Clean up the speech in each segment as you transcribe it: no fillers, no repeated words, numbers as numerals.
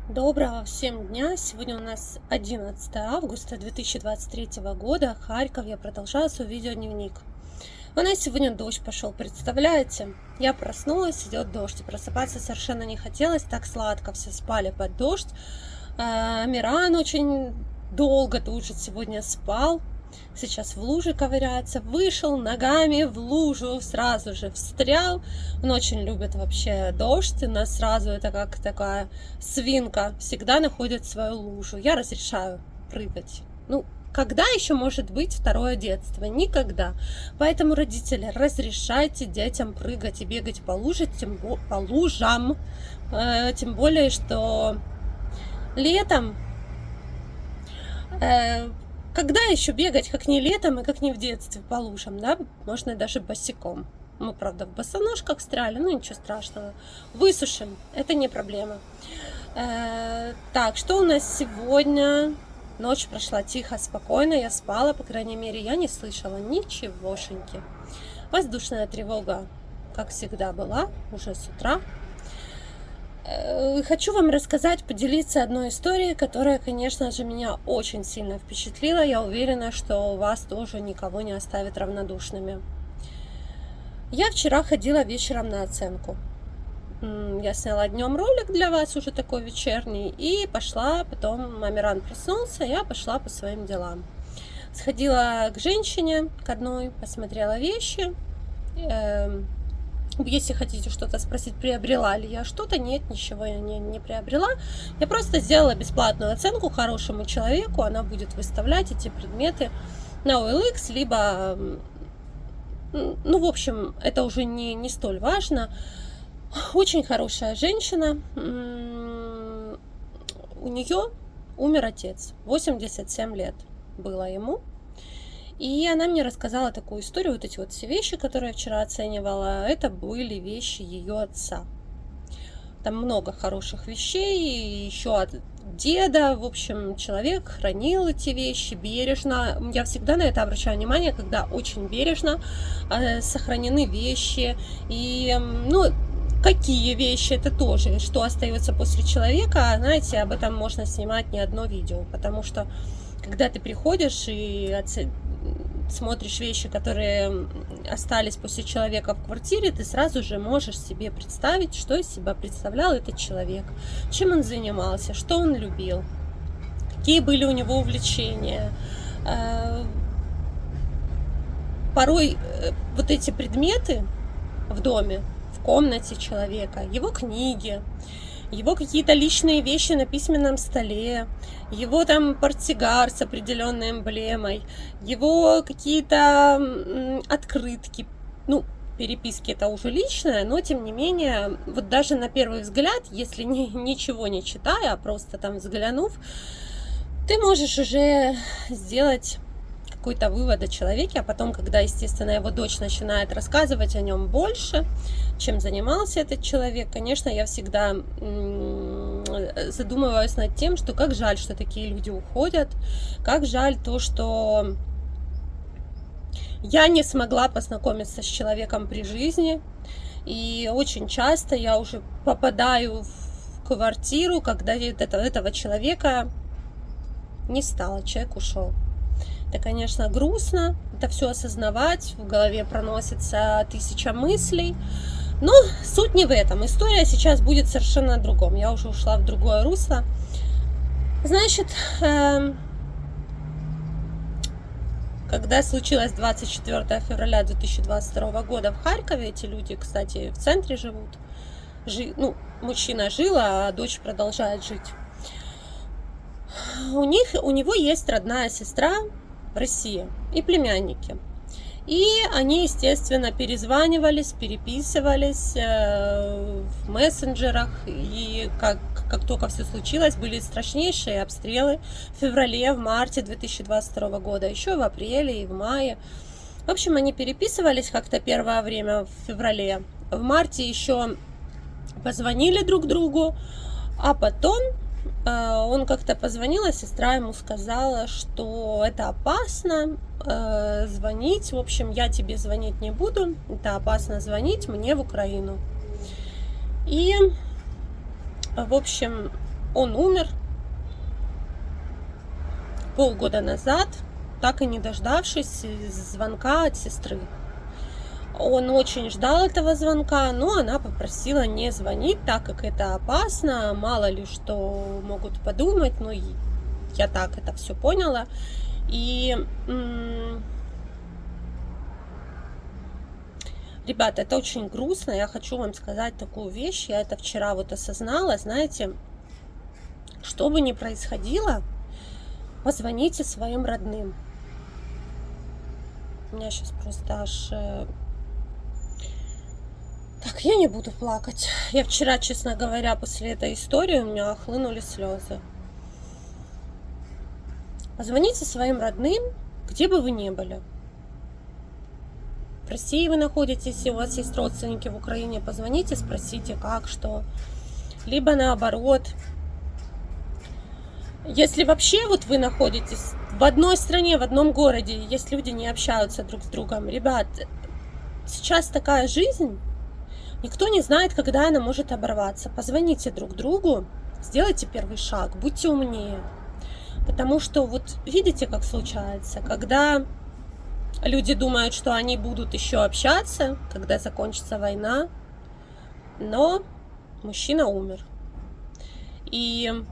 Доброго всем дня! Сегодня у нас 11 августа 2023 года, Харьков. Я продолжаю свой видеодневник. У нас сегодня дождь пошел, представляете? Я проснулась, идет дождь, и просыпаться совершенно не хотелось, так сладко, все спали под дождь. Амиран очень долго тут же сегодня спал. Сейчас в луже ковыряется, вышел ногами в лужу, сразу же встрял. Он очень любит вообще дождь, у нас сразу это как такая свинка, всегда находит свою лужу. Я разрешаю прыгать. Ну, когда еще может быть второе детство? Никогда. Поэтому, родители, разрешайте детям прыгать и бегать по лужам, тем более, что летом когда еще бегать, как не летом и как не в детстве по лужам, да? Можно даже босиком. Мы, правда, в босоножках встряли, ну ничего страшного. Высушим, это не проблема. Так, что у нас сегодня? Ночь прошла тихо, спокойно, я спала, по крайней мере, я не слышала ничегошеньки. Воздушная тревога, как всегда, была уже с утра. Хочу вам рассказать, поделиться одной историей, которая, конечно же, меня очень сильно впечатлила. Я уверена, что вас тоже никого не оставит равнодушными. Я вчера ходила вечером на оценку. Я сняла днем ролик для вас, уже такой вечерний, и пошла, потом Амиран проснулся, я пошла по своим делам. Сходила к женщине, к одной, посмотрела вещи. Если хотите что-то спросить, приобрела ли я что-то, нет, ничего я не приобрела. Я просто сделала бесплатную оценку хорошему человеку, она будет выставлять эти предметы на OLX, либо, ну, в общем, это уже не столь важно. Очень хорошая женщина, у нее умер отец, 87 лет было ему. И она мне рассказала такую историю, вот эти вот все вещи, которые я вчера оценивала, это были вещи ее отца. Там много хороших вещей, еще от деда, в общем, человек хранил эти вещи бережно. Я всегда на это обращаю внимание, когда очень бережно сохранены вещи. И, ну, какие вещи, это тоже, что остается после человека, знаете, об этом можно снимать не одно видео, потому что когда ты приходишь и смотришь вещи, которые остались после человека в квартире, ты сразу же можешь себе представить, что из себя представлял этот человек, чем он занимался, что он любил, какие были у него увлечения. Порой вот эти предметы в доме, в комнате человека, его книги, его какие-то личные вещи на письменном столе, его там портсигар с определенной эмблемой, его какие-то открытки, ну, переписки это уже личное, но тем не менее, вот даже на первый взгляд, если ничего не читая, а просто там взглянув, ты можешь уже сделать какой-то вывод о человеке, а потом, когда, естественно, его дочь начинает рассказывать о нем больше, чем занимался этот человек, конечно, я всегда задумываюсь над тем, что как жаль, что такие люди уходят, как жаль то, что я не смогла познакомиться с человеком при жизни, и очень часто я уже попадаю в квартиру, когда этого человека не стало, человек ушел. Это, конечно, грустно, это все осознавать, в голове проносится 1000 мыслей, но суть не в этом. История сейчас будет совершенно о другом. Я уже ушла в другое русло. Значит, когда случилось 24 февраля 2022 года в Харькове, эти люди, кстати, в центре живут, ну, мужчина жил, а дочь продолжает жить. У него есть родная сестра в России и племянники. И они, естественно, перезванивались, переписывались в мессенджерах. И как только все случилось, были страшнейшие обстрелы в феврале, в марте 2022 года, еще в апреле и в мае. В общем, они переписывались как-то первое время в феврале. В марте еще позвонили друг другу, а потом он как-то позвонил, а сестра ему сказала, что это опасно звонить. В общем, я тебе звонить не буду, это опасно звонить мне в Украину. И, в общем, Он умер полгода назад, так и не дождавшись звонка от сестры. Он очень ждал этого звонка, но она попросила не звонить, так как это опасно, мало ли что могут подумать, ну, я так это все поняла. И, ребята, это очень грустно, я хочу вам сказать такую вещь, я это вчера вот осознала, знаете, что бы ни происходило, позвоните своим родным. У меня сейчас просто аж... Так, я не буду плакать. Я вчера, честно говоря, после этой истории у меня хлынули слезы. Позвоните своим родным, где бы вы ни были. В России вы находитесь, если у вас есть родственники в Украине, позвоните, спросите, как, что. Либо наоборот. Если вообще вот вы находитесь в одной стране, в одном городе, есть люди, не общаются друг с другом, ребят, сейчас такая жизнь, никто не знает, когда она может оборваться. Позвоните друг другу, сделайте первый шаг, будьте умнее. Потому что вот видите, как случается, когда люди думают, что они будут еще общаться, когда закончится война, но мужчина умер. И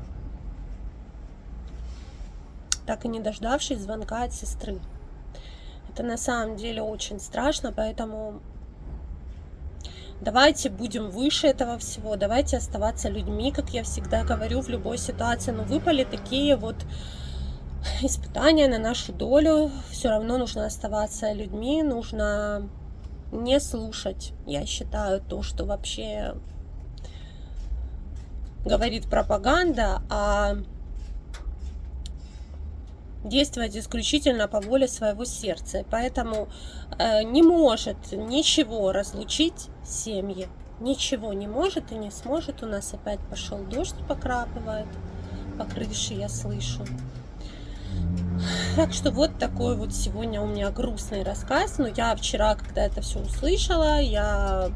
так и не дождавшись звонка от сестры. Это на самом деле очень страшно, поэтому давайте будем выше этого всего, давайте оставаться людьми, как я всегда говорю в любой ситуации. Но выпали такие вот испытания на нашу долю, все равно нужно оставаться людьми, нужно не слушать, я считаю, то, что вообще говорит пропаганда, а действовать исключительно по воле своего сердца. Поэтому не может ничего разлучить семьи. Ничего не может и не сможет. У нас опять пошел дождь, покрапывает по крыше, я слышу. Так что вот такой вот сегодня у меня грустный рассказ. Но я вчера, когда это все услышала, я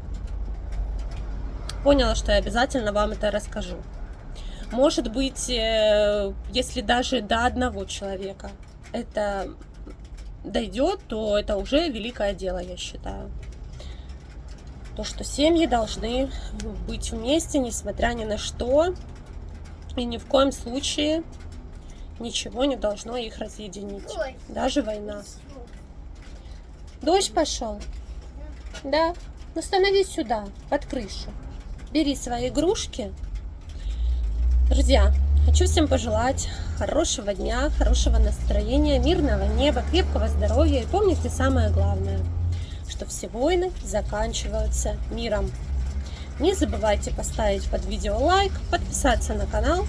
поняла, что я обязательно вам это расскажу. Может быть, если даже до одного человека это дойдет, то это уже великое дело, я считаю. То, что семьи должны быть вместе, несмотря ни на что, и ни в коем случае ничего не должно их разъединить. Даже война. Дождь пошел? Да. Ну становись сюда, под крышу. Бери свои игрушки. Друзья, хочу всем пожелать хорошего дня, хорошего настроения, мирного неба, крепкого здоровья. И помните самое главное, что все войны заканчиваются миром. Не забывайте поставить под видео лайк, подписаться на канал.